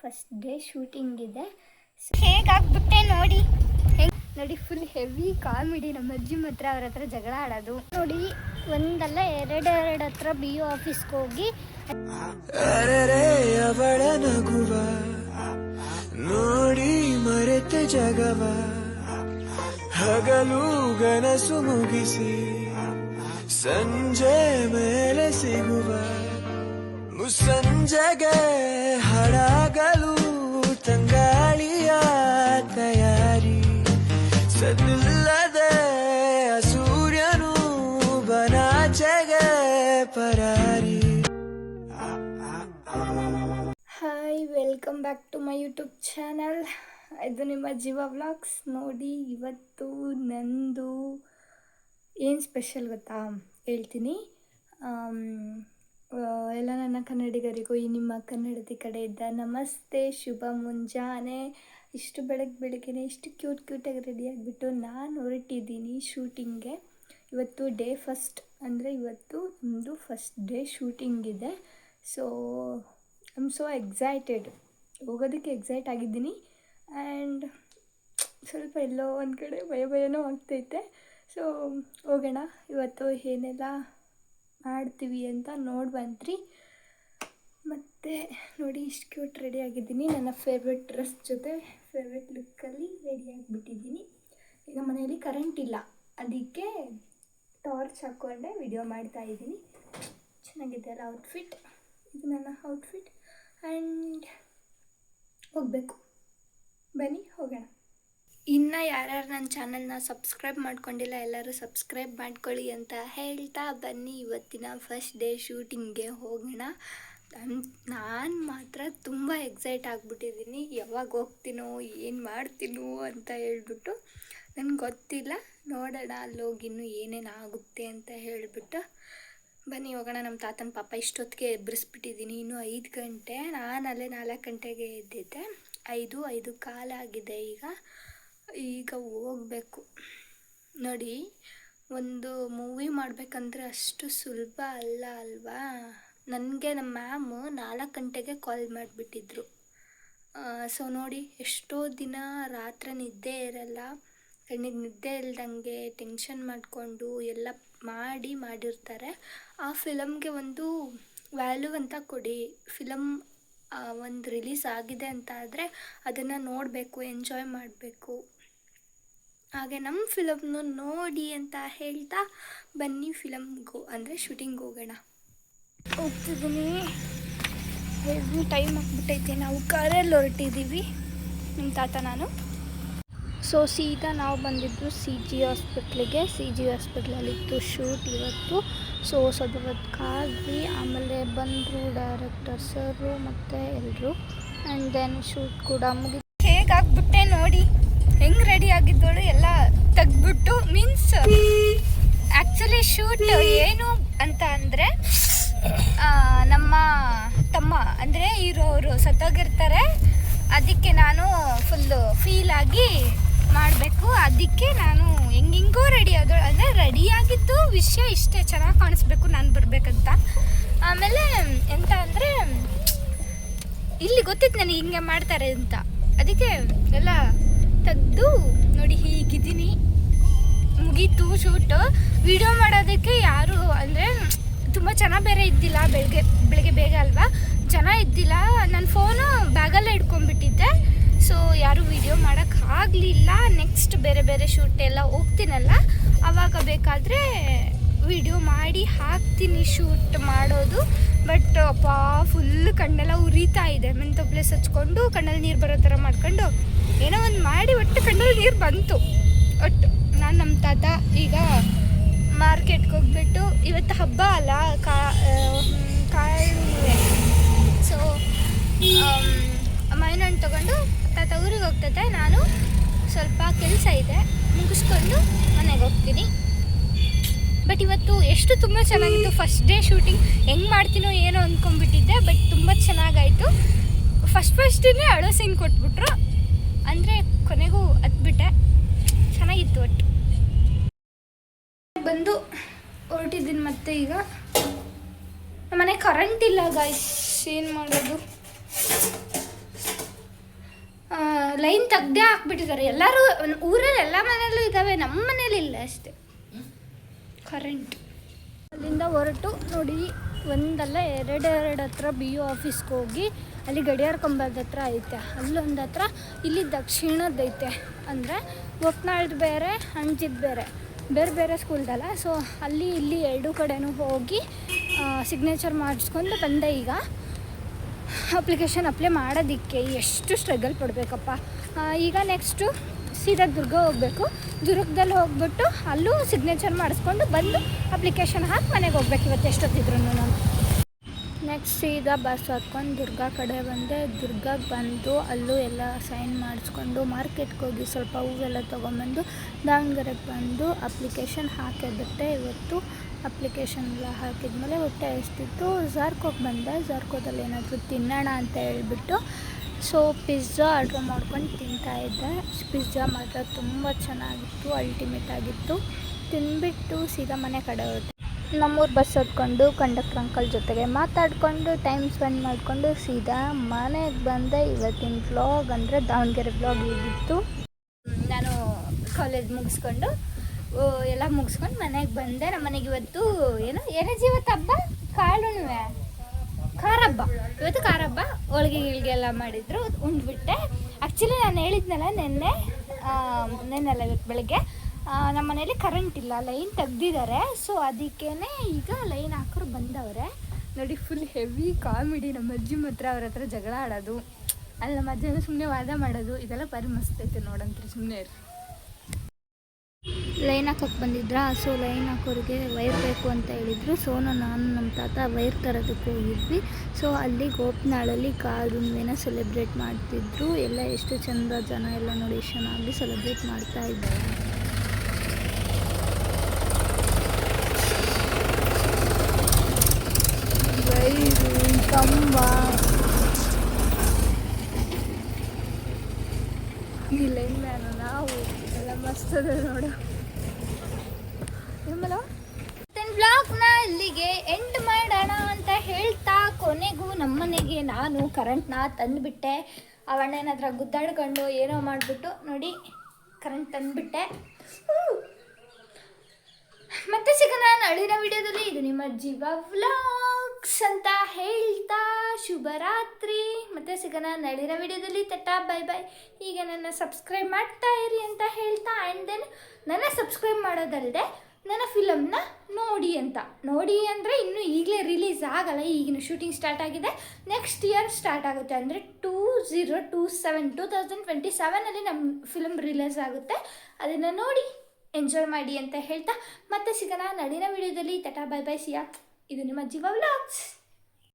First day shooting ಇದೆ. ಹೇಗಾಗ್ಬಿಟ್ಟೆ ನೋಡಿ. ನೋಡಿ ಫುಲ್ ಹೆವಿ ಕಾಮಿಡಿ. ನಮ್ಮ ಅಜ್ಜಿ ಮಾತ್ರ ಅವ್ರ ಹತ್ರ ಜಗಳ ಆಡೋದು ನೋಡಿ. ಒಂದಲ್ಲ ಎರಡು ಹತ್ರ ಬಿ ಒ ಆಫೀಸ್ಗೆ ಹೋಗಿ ಅವಳ ನಗುವ ನೋಡಿ ಮರೆತೆ ಜಗವ, ಹಗಲು ಗನಸು ಮುಗಿಸಿ ಸಂಜೆ ಮೇಲೆ ಸಿಗುವ, ಮುಸ್ಸಂಜೆಗೆ ಹಾಡಾಗಲು ತಂಗಾಳಿಯ ತಯಾರಿ, ಸದ್ದಿಲ್ಲದೆ ಸೂರ್ಯನು ಬನಾಚೆಗೆ ಪರಾರಿ. Hi, welcome back to my YouTube channel. ಇದು ನಿಮ್ಮ ಜೀವ ವ್ಲಾಗ್ಸ್. ನೋಡಿ ಇವತ್ತು ನಂದು ಏನು ಸ್ಪೆಷಲ್ ಗೊತ್ತಾ ಹೇಳ್ತೀನಿ. ಎಲ್ಲ ನನ್ನ ಕನ್ನಡಿಗರಿಗೂ ಈ ನಿಮ್ಮ ಕನ್ನಡದ ಕಡೆಯಿಂದ ನಮಸ್ತೆ, ಶುಭ ಮುಂಜಾನೆ. ಇಷ್ಟು ಬೆಳಗ್ಗೆ ಇಷ್ಟು ಕ್ಯೂಟಾಗಿ ರೆಡಿಯಾಗಿಬಿಟ್ಟು ನಾನು ಹೊರಟಿದ್ದೀನಿ ಶೂಟಿಂಗ್ಗೆ. ಇವತ್ತು ಡೇ ಫಸ್ಟ್, ಅಂದರೆ ಇವತ್ತು ನಮ್ಮದು ಫಸ್ಟ್ ಡೇ ಶೂಟಿಂಗ್ ಇದೆ. So I am so excited, ಹೋಗೋದಕ್ಕೆ ಎಕ್ಸೈಟ್ ಆಗಿದ್ದೀನಿ. ಆ್ಯಂಡ್ ಸ್ವಲ್ಪ ಎಲ್ಲೋ ಒಂದು ಕಡೆ ಭಯನೂ ಆಗ್ತೈತೆ. ಸೊ ಹೋಗೋಣ, ಇವತ್ತು ಏನೆಲ್ಲ ಮಾಡ್ತೀವಿ ಅಂತ ನೋಡ್ಬಂತ್ರಿ. ಮತ್ತು ನೋಡಿ ಇಷ್ಟು ಕ್ಯೂಟ್ ರೆಡಿ ಆಗಿದ್ದೀನಿ. ನನ್ನ ಫೇವ್ರೆಟ್ ಡ್ರೆಸ್ ಜೊತೆ ಫೇವ್ರೆಟ್ ಲುಕ್ಕಲ್ಲಿ ರೆಡಿ ಆಗಿಬಿಟ್ಟಿದ್ದೀನಿ. ಈಗ ಮನೆಯಲ್ಲಿ ಕರೆಂಟ್ ಇಲ್ಲ, ಅದಕ್ಕೆ ಟಾರ್ಚ್ ಹಾಕ್ಕೊಂಡೆ ವಿಡಿಯೋ ಮಾಡ್ತಾಯಿದ್ದೀನಿ. ಚೆನ್ನಾಗಿದೆ ಅಲ್ಲ ಔಟ್ಫಿಟ್? ಇದು ನನ್ನ ಔಟ್ಫಿಟ್. ಆ್ಯಂಡ್ ಹೋಗಬೇಕು, ಬನ್ನಿ ಹೋಗೋಣ. ಇನ್ನು ಯಾರ್ಯಾರು ನನ್ನ ಚಾನಲ್ನ ಸಬ್ಸ್ಕ್ರೈಬ್ ಮಾಡ್ಕೊಂಡಿಲ್ಲ ಎಲ್ಲರೂ ಸಬ್ಸ್ಕ್ರೈಬ್ ಮಾಡ್ಕೊಳ್ಳಿ ಅಂತ ಹೇಳ್ತಾ ಬನ್ನಿ ಇವತ್ತಿನ ಫಸ್ಟ್ ಡೇ ಶೂಟಿಂಗ್ಗೆ ಹೋಗೋಣ. ನಾನು ಮಾತ್ರ ತುಂಬ ಎಕ್ಸೈಟ್ ಆಗಿಬಿಟ್ಟಿದ್ದೀನಿ. ಯಾವಾಗ ಹೋಗ್ತೀನೋ ಏನು ಮಾಡ್ತೀನೋ ಅಂತ ಹೇಳ್ಬಿಟ್ಟು ನನಗೆ ಗೊತ್ತಿಲ್ಲ. ನೋಡೋಣ ಅಲ್ಲೋಗಿ ಇನ್ನೂ ಏನೇನು ಆಗುತ್ತೆ ಅಂತ ಹೇಳಿಬಿಟ್ಟು ಬನ್ನಿ ಹೋಗೋಣ. ನಮ್ಮ ತಾತನ ಪಾಪ ಇಷ್ಟೊತ್ತಿಗೆ ಎಬ್ಬರಿಸ್ಬಿಟ್ಟಿದ್ದೀನಿ. ಇನ್ನೂ 5 ಗಂಟೆ, ನಾನು ಅಲ್ಲೇ 4 ಗಂಟೆಗೆ ಎದ್ದಿದ್ದೆ. 5 ಕಾಲಾಗಿದೆ ಈಗ ಹೋಗಬೇಕು. ನೋಡಿ, ಒಂದು ಮೂವಿ ಮಾಡಬೇಕಂದ್ರೆ ಅಷ್ಟು ಸುಲಭ ಅಲ್ಲ ಅಲ್ವಾ. ನನಗೆ ನಮ್ಮ ಮ್ಯಾಮು 4 ಗಂಟೆಗೆ ಕಾಲ್ ಮಾಡಿಬಿಟ್ಟಿದ್ರು. ಸೊ ನೋಡಿ, ಎಷ್ಟೋ ದಿನ ರಾತ್ರಿ ನಿದ್ದೆ ಇರಲ್ಲ, ಕಣ್ಣಿಗೆ ನಿದ್ದೆ ಇಲ್ದಂಗೆ ಟೆನ್ಷನ್ ಮಾಡಿಕೊಂಡು ಎಲ್ಲ ಮಾಡಿರ್ತಾರೆ. ಆ ಫಿಲಮ್ಗೆ ಒಂದು ವ್ಯಾಲ್ಯೂ ಅಂತ ಕೊಡಿ. ಫಿಲಮ್ ಒಂದು ರಿಲೀಸ್ ಆಗಿದೆ ಅಂತ ಆದರೆ ಅದನ್ನು ನೋಡಬೇಕು, ಎಂಜಾಯ್ ಮಾಡಬೇಕು. ಹಾಗೆ ನಮ್ಮ ಫಿಲಮ್ನು ನೋಡಿ ಅಂತ ಹೇಳ್ತಾ ಬನ್ನಿ ಅಂದರೆ ಶೂಟಿಂಗ್ ಹೋಗೋಣ. ಹೋಗ್ತಿದ್ದೀನಿ. ಹೆವಿ ಟೈಮ್ ಆಗಿಬಿಟ್ಟೈತೆ. ನಾವು ಕಾರಲ್ಲಿ ಹೊರಟಿದ್ದೀವಿ, ನಿಮ್ಮ ತಾತ ನಾನು. ಸೊ ಸೀದಾ ನಾವು ಬಂದಿದ್ದು CG ಹಾಸ್ಪಿಟ್ಲಿಗೆ. CG ಹಾಸ್ಪಿಟ್ಲಲ್ಲಿತ್ತು ಶೂಟ್ ಇವತ್ತು. ಸೊ ಸ್ವಲ್ಪ ಹೊತ್ತಾಗಿ ಆಮೇಲೆ ಬಂದರು ಡೈರೆಕ್ಟರ್ ಸರು ಮತ್ತು ಎಲ್ಲರೂ. ಆ್ಯಂಡ್ ದೆನ್ ಶೂಟ್ ಕೂಡ ಮುಗಿದು ಹೇಗಾಗ್ಬಿಟ್ಟೆ ನೋಡಿ. ಹೆಂಗೆ ರೆಡಿ ಆಗಿದ್ದೋಳು ಎಲ್ಲ ತೆಗ್ದುಬಿಟ್ಟು. ಮೀನ್ಸ್ ಆ್ಯಕ್ಚುಲಿ ಶೂಟ್ ಏನು ಅಂತ ಅಂದರೆ ನಮ್ಮ ತಮ್ಮ ಅಂದರೆ ಇರೋರು ಸತ್ತೋಗಿರ್ತಾರೆ. ಅದಕ್ಕೆ ನಾನು ಫುಲ್ಲು ಫೀಲಾಗಿ ಮಾಡಬೇಕು. ಅದಕ್ಕೆ ನಾನು ಹೆಂಗೋ ರೆಡಿ ಆದಳು. ಅಂದರೆ ರೆಡಿಯಾಗಿದ್ದು ವಿಷಯ ಇಷ್ಟೇ, ಚೆನ್ನಾಗಿ ಕಾಣಿಸ್ಬೇಕು ನಾನು ಬರಬೇಕಂತ. ಆಮೇಲೆ ಎಂತ ಅಂದರೆ ಇಲ್ಲಿ ಗೊತ್ತಿತ್ತು ನನಗೆ ಹಿಂಗೆ ಮಾಡ್ತಾರೆ ಅಂತ. ಅದಕ್ಕೆ ಎಲ್ಲ ತೆಗೆದು ನೋಡಿ ಹೀಗಿದ್ದೀನಿ. ಮುಗೀತು ಶೂಟು. ವಿಡಿಯೋ ಮಾಡೋದಕ್ಕೆ ಯಾರು ಅಂದರೆ ತುಂಬ ಜನ ಬೇರೆ ಇದ್ದಿಲ್ಲ. ಬೆಳಗ್ಗೆ ಬೇಗ ಅಲ್ವಾ, ಜನ ಇದ್ದಿಲ್ಲ. ನನ್ನ ಫೋನು ಬ್ಯಾಗಲ್ಲೇ ಇಟ್ಕೊಂಡ್ಬಿಟ್ಟಿದ್ದೆ. ಸೊ ಯಾರೂ ವಿಡಿಯೋ ಮಾಡೋಕ್ಕಾಗಲಿಲ್ಲ. ನೆಕ್ಸ್ಟ್ ಬೇರೆ ಶೂಟ್ ಎಲ್ಲ ಹೋಗ್ತೀನಲ್ಲ, ಆವಾಗ ಬೇಕಾದರೆ ವಿಡಿಯೋ ಮಾಡಿ ಹಾಕ್ತೀನಿ ಶೂಟ್ ಮಾಡೋದು. ಬಟ್ ಅಪ್ಪ ಫುಲ್ ಕಣ್ಣೆಲ್ಲ ಉರಿತಾ ಇದೆ. ಮೆಂತೊಪ್ಲೇಸ್ ಹಚ್ಕೊಂಡು ಕಣ್ಣಲ್ಲಿ ನೀರು ಬರೋ ಥರ ಮಾಡ್ಕೊಂಡು ಏನೋ ಒಂದು ಮಾಡಿ ಒಟ್ಟು ಕಣ್ಣಲ್ಲಿ ನೀರು ಬಂತು. ಒಟ್ಟು ನಾನು ನಮ್ಮ ತಾತ ಈಗ ಮಾರ್ಕೆಟ್ಗೆ ಹೋಗ್ಬಿಟ್ಟು, ಇವತ್ತು ಹಬ್ಬ ಅಲ್ಲ, ಕಾಳುವೆ. ಸೊ ಮಾವಿನ ಹಣ್ಣು ತೊಗೊಂಡು ತಾತ ಊರಿಗೆ ಹೋಗ್ತದೆ. ನಾನು ಸ್ವಲ್ಪ ಕೆಲಸ ಇದೆ ಮುಗಿಸ್ಕೊಂಡು ಮನೆಗೆ ಹೋಗ್ತೀನಿ. ಬಟ್ ಇವತ್ತು ಎಷ್ಟು ತುಂಬ ಚೆನ್ನಾಗಿತ್ತು ಫಸ್ಟ್ ಡೇ ಶೂಟಿಂಗ್. ಹೆಂಗೆ ಮಾಡ್ತೀನೋ ಏನೋ ಅಂದ್ಕೊಂಡ್ಬಿಟ್ಟಿದ್ದೆ, ಬಟ್ ತುಂಬ ಚೆನ್ನಾಗಾಯಿತು. ಫಸ್ಟ್ ಡೇನೇ ಅಳೋ ಸೀನ್ ಕೊಟ್ಬಿಟ್ರು, ಅಂದರೆ ಕೊನೆಗೂ ಹತ್ಬಿಟ್ಟೆ. ಚೆನ್ನಾಗಿತ್ತು. ಒಟ್ಟು ಬಂದು ಹೊರಟಿದ್ದೀನಿ. ಮತ್ತೆ ಈಗ ನಮ್ಮನೆ ಕರೆಂಟ್ ಇಲ್ಲ ಗಾಯ್ಸ್, ಏನು ಮಾಡೋದು. ಲೈನ್ ತೆಗ್ದೇ ಹಾಕ್ಬಿಟ್ಟಿದ್ದಾರೆ ಎಲ್ಲರೂ. ಊರಲ್ಲಿ ಎಲ್ಲ ಮನೆಯಲ್ಲೂ ಇದ್ದಾವೆ, ನಮ್ಮ ಮನೇಲಿ ಇಲ್ಲ ಅಷ್ಟೇ ಕರೆಂಟ್. ಅಲ್ಲಿಂದ ಹೊರಟು ನೋಡಿ, ಒಂದಲ್ಲ ಎರಡು ಹತ್ರ ಬಿ ಯು ಆಫೀಸ್ಗೆ ಹೋಗಿ ಅಲ್ಲಿ ಗಡಿಯಾರ ಕಂಬದ ಹತ್ರ ಐತೆ, ಅಲ್ಲೊಂದು ಹತ್ರ, ಇಲ್ಲಿ ದಕ್ಷಿಣದೈತೆ. ಅಂದರೆ ಒಪ್ನಾಳ್ದು ಬೇರೆ, ಹಂಚಿದ್ದು ಬೇರೆ, ಬೇರೆ ಬೇರೆ ಸ್ಕೂಲ್ದಲ್ಲ. ಸೊ ಅಲ್ಲಿ ಇಲ್ಲಿ ಎರಡೂ ಕಡೆನೂ ಹೋಗಿ ಸಿಗ್ನೇಚರ್ ಮಾಡಿಸ್ಕೊಂಡು ಬಂದೆ. ಈಗ ಅಪ್ಲಿಕೇಶನ್ ಅಪ್ಲೈ ಮಾಡೋದಕ್ಕೆ ಎಷ್ಟು ಸ್ಟ್ರಗಲ್ ಪಡಬೇಕಪ್ಪ. ಈಗ ನೆಕ್ಸ್ಟು ಸೀದಾ ದುರ್ಗ ಹೋಗಬೇಕು. ದುರ್ಗದಲ್ಲಿ ಹೋಗ್ಬಿಟ್ಟು ಅಲ್ಲೂ ಸಿಗ್ನೇಚರ್ ಮಾಡಿಸ್ಕೊಂಡು ಬಂದು ಅಪ್ಲಿಕೇಶನ್ ಹಾಕಿ ಮನೆಗೆ ಹೋಗ್ಬೇಕು ಇವತ್ತು ಎಷ್ಟೊತ್ತಿದ್ರು ನಾನು. ನೆಕ್ಸ್ಟ್ ಸೀದಾ ಬಸ್ ಹತ್ಕೊಂಡು ದುರ್ಗ ಕಡೆ ಬಂದೆ. ದುರ್ಗಕ್ಕೆ ಬಂದು ಅಲ್ಲೂ ಎಲ್ಲ ಸೈನ್ ಮಾಡಿಸ್ಕೊಂಡು ಮಾರ್ಕೆಟ್ಗೆ ಹೋಗಿ ಸ್ವಲ್ಪ ಹೂವೆಲ್ಲ ತೊಗೊಂಬಂದು ದಾವಣಗೆರೆಗೆ ಬಂದು ಅಪ್ಲಿಕೇಶನ್ ಹಾಕಿಬಿಟ್ಟೆ. ಇವತ್ತು ಅಪ್ಲಿಕೇಶನ್ ಎಲ್ಲ ಹಾಕಿದ್ಮೇಲೆ ಹೊಟ್ಟೆ ಎಷ್ಟಿತ್ತು, ಝಾರ್ಕೋಗೆ ಬಂದೆ. ಝಾರ್ಕೋದಲ್ಲಿ ಏನಾದರೂ ತಿನ್ನೋಣ ಅಂತ ಹೇಳ್ಬಿಟ್ಟು ಸೊ ಪಿಜ್ಜಾ ಆರ್ಡ್ರ್ ಮಾಡ್ಕೊಂಡು ತಿಂತಾಯಿದ್ದೆ. ಪಿಜ್ಜಾ ಮಾತ್ರ ತುಂಬ ಚೆನ್ನಾಗಿತ್ತು, ಅಲ್ಟಿಮೇಟ್ ಆಗಿತ್ತು. ತಿಂದ್ಬಿಟ್ಟು ಸೀದಾ ಮನೆ ಕಡೆ ಹೋದೆ. ನಮ್ಮೂರು ಬಸ್ ಹತ್ಕೊಂಡು ಕಂಡಕ್ಟರ್ ಅಂಕಲ್ ಜೊತೆಗೆ ಮಾತಾಡಿಕೊಂಡು ಟೈಮ್ ಸ್ಪೆಂಡ್ ಮಾಡಿಕೊಂಡು ಸೀದಾ ಮನೆಗೆ ಬಂದೆ. ಇವತ್ತಿನ ವ್ಲಾಗ್ ಅಂದರೆ ದಾವಣಗೆರೆ ವ್ಲಾಗ್ ಹೀಗಿತ್ತು. ನಾನು ಕಾಲೇಜ್ ಮುಗಿಸ್ಕೊಂಡು ಎಲ್ಲ ಮುಗಿಸ್ಕೊಂಡು ಮನೆಗೆ ಬಂದೆ. ನಮ್ಮ ಮನೆಗೆ ಇವತ್ತು ಏನಜ್ಜಿ ಇವತ್ತು ಹಬ್ಬ, ಕಾಳುಣ್ವೆ, ಖಾರ ಹಬ್ಬ. ಇವತ್ತು ಖಾರ ಹಬ್ಬ, ಹೋಳಿಗೆ ಗಿಳಿಗೆ ಎಲ್ಲ ಮಾಡಿದ್ರು, ಉಂಡ್ಬಿಟ್ಟೆ. ಆ್ಯಕ್ಚುಲಿ ನಾನು ಹೇಳಿದ್ನಲ್ಲ ನೆನ್ನೆಲ್ಲ ಇವತ್ತು ಬೆಳಗ್ಗೆ ನಮ್ಮ ಮನೇಲಿ ಕರೆಂಟ್ ಇಲ್ಲ, ಲೈನ್ ತೆಗ್ದಿದ್ದಾರೆ. ಸೊ ಅದಕ್ಕೇ ಈಗ ಲೈನ್ ಹಾಕೋರು ಬಂದವ್ರೆ ನೋಡಿ. Full heavy comedy. ನಮ್ಮ ಅಜ್ಜಿ ಮಾತ್ರ ಅವ್ರ ಹತ್ರ ಜಗಳ ಆಡೋದು, ಅಲ್ಲಿ ನಮ್ಮ ಅಜ್ಜನ ಸುಮ್ಮನೆ ವಾದ ಮಾಡೋದು, ಇದೆಲ್ಲ ಬರೀ ಮಸ್ತ್ ಐತೆ ನೋಡಂತ್ರಿ. ಸುಮ್ಮನೆ ಲೈನ್ ಹಾಕೋಕ್ಕೆ ಬಂದಿದ್ರಾ. ಸೊ ಲೈನ್ ಹಾಕೋರಿಗೆ ವೈರ್ ಬೇಕು ಅಂತ ಹೇಳಿದರು. ಸೊ ನಾನು ನಮ್ಮ ತಾತ ವೈರ್ ತರೋದಕ್ಕೆ ಹೋಗಿದ್ವಿ. ಸೊ ಅಲ್ಲಿ ಗೋಪನಾಳಲ್ಲಿ ಕಾರುಣ್ವೆನ ಸೆಲೆಬ್ರೇಟ್ ಮಾಡ್ತಿದ್ರು. ಎಲ್ಲ ಎಷ್ಟು ಚಂದ ಜನ ಎಲ್ಲ ನೋಡಿ, ಎಷ್ಟು ಚೆನ್ನಾಗಿ ಸೆಲೆಬ್ರೇಟ್ ಮಾಡ್ತಾ ಇದ್ದಾರೆ. ವೈರು, ಕಂಬ, ಈ ಲೈನ್ ಮ್ಯಾನು ನಾವು ಎಲ್ಲ ಮಸ್ತ್ ಅದ ನೋಡು. ಬ್ಲಾಗ್ನ ಇಲ್ಲಿಗೆ ಎಂಡ್ ಮಾಡೋಣ ಅಂತ ಹೇಳ್ತಾ ಕೊನೆಗೂ ನಮ್ಮನೆಗೆ ನಾನು ಕರೆಂಟ್ನ ತಂದುಬಿಟ್ಟೆ. ಅವಣ್ಣ ಏನಾದ್ರ ಗುದ್ದಾಡ್ಕೊಂಡು ಏನೋ ಮಾಡಿಬಿಟ್ಟು ನೋಡಿ ಕರೆಂಟ್ ತಂದುಬಿಟ್ಟೆ. ಮತ್ತೆ ಸಿಗೋಣ ನಾಳಿನ ವಿಡಿಯೋದಲ್ಲಿ. ಇದು ನಿಮ್ಮ ಜೀವ ವ್ಲಾಗ್ಸ್ ಅಂತ ಹೇಳ್ತಾ ಶುಭರಾತ್ರಿ. ಮತ್ತೆ ಸಿಗೋಣ ನಾಳಿನ ವಿಡಿಯೋದಲ್ಲಿ. ತಟಾ ಬೈ ಬೈ. ಹೀಗೆ ನನ್ನ ಸಬ್ಸ್ಕ್ರೈಬ್ ಮಾಡ್ತಾ ಇರಿ ಅಂತ ಹೇಳ್ತಾ, ಆ್ಯಂಡ್ ದೆನ್ ನನ್ನ ಸಬ್ಸ್ಕ್ರೈಬ್ ಮಾಡೋದಲ್ಲದೆ ನನ್ನ ಫಿಲಮ್ನ ನೋಡಿ ಅಂತ. ನೋಡಿ ಅಂದರೆ ಇನ್ನೂ ಈಗಲೇ ರಿಲೀಸ್ ಆಗಲ್ಲ, ಈಗಿನ ಶೂಟಿಂಗ್ ಸ್ಟಾರ್ಟ್ ಆಗಿದೆ. ನೆಕ್ಸ್ಟ್ ಇಯರ್ ಸ್ಟಾರ್ಟ್ ಆಗುತ್ತೆ, ಅಂದರೆ 2027 ನಮ್ಮ ಫಿಲಮ್ ರಿಲೀಸ್ ಆಗುತ್ತೆ. ಅದನ್ನು ನೋಡಿ ಎಂಜಾಯ್ ಮಾಡಿ ಅಂತ ಹೇಳ್ತಾ ಮತ್ತೆ ಸಿಗೋಣ ನಾಳಿನ ವಿಡಿಯೋದಲ್ಲಿ. ತಟಾ ಬೈ ಬೈ. ಸಿಯಾ. ಇದು ನಿಮ್ಮ ಜೀವ ವ್ಲಾಗ್ಸ್.